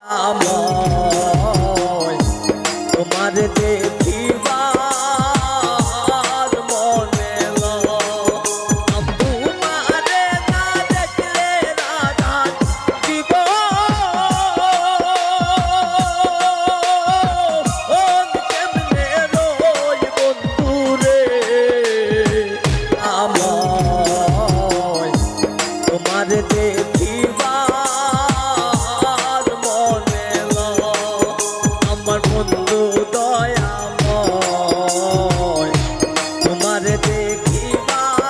আমায় তোমার দেখিবার মনে তোমারে না দেখলে রাধা জীব কেমনে রই বন্ধুরে আমায় তোমার দেখিবার আমার বন্ধু দয়াময় তোমার দেখিবার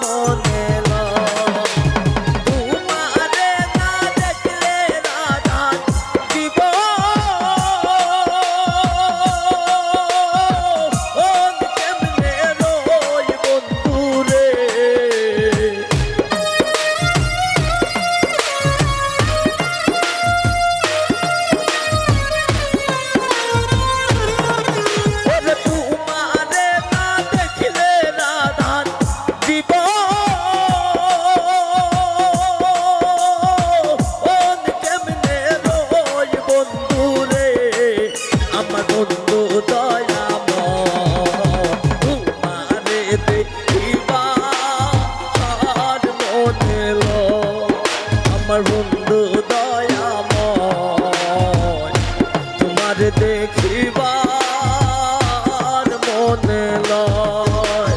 মনে তোমারে না দেখলে রাধা জীব কেমনে রই বন্ধুরে আমার বন্ধু দয়াময় তোমার দেখিবার মনে লয়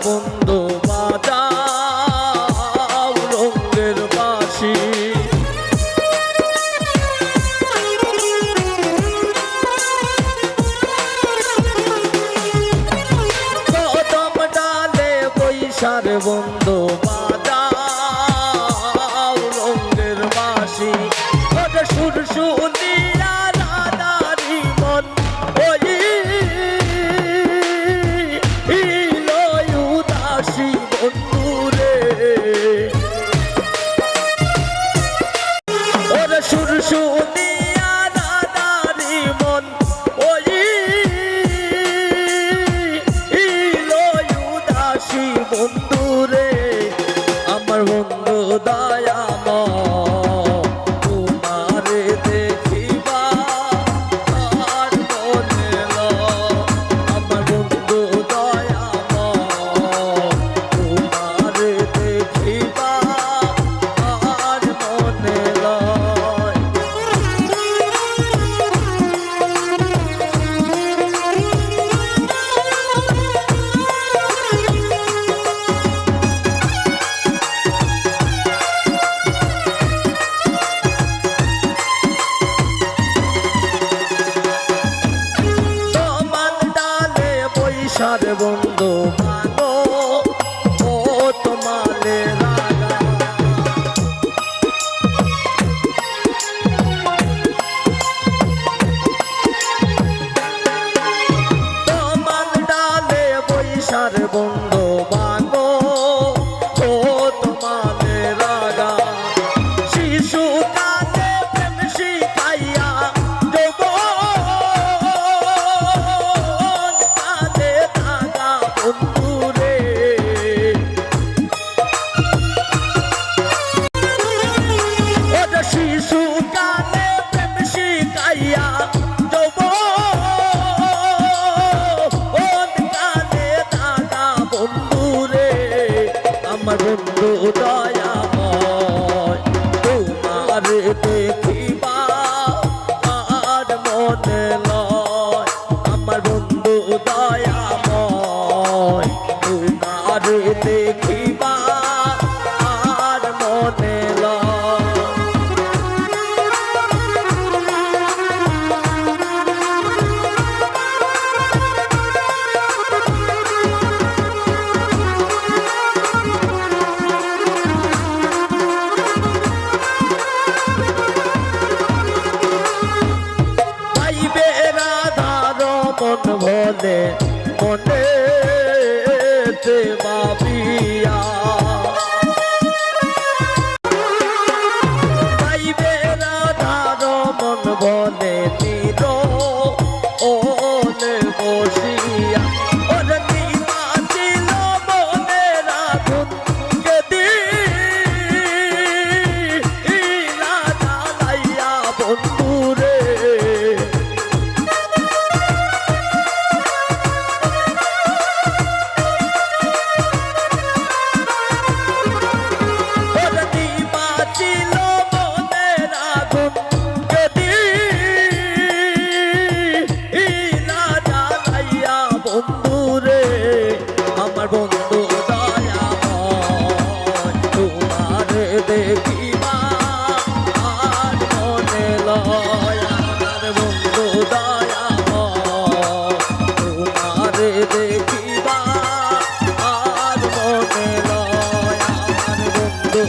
বন্ধু বাজাও রঙের বাঁশি কদম ডালে বৈশার বন্ধু বাজাও রঙের বাঁশি সুর শুনিয়া রাধারি মন ওই বন্ধুরে ওরে সুর শুনিয়া দাদারি মন ওই উদাসী বন্ধুরে আমার বন্ধু দয়াময় তোমারে দেখিবা আর মনে আমার বন্ধু সার বন্ধু মানো ও তোমারে রাগা তোমার ডালে বৈশার বন্ধু মানো ও তোমারে রাগা শিশু কালে প্রেম শিখাইয়া বন্ধুরে ওটা শিশু কালে প্রেম শিখাইয়া কালে দাদা বন্ধুরে আমার বন্ধু দয়াময় তোমার দেখিবা আর মনে লয় আমার বন্ধু দয়াময় তোমার দেখিবা আর মনে মন ভোলে মনেতে ভাবিয়া গাইবে রাধার মন বলে নির ওলে বসিয়া ওরে কি বাঁচিল মনে রাখুন যদি না জানাইয়া বন্ধুরে আমার বন্ধু দয়াময় তোমার দেখিবা আর মনে লয় আমার বন্ধু দয়াময় তোমার দেখিবা আর মনে লয় আমার বন্ধু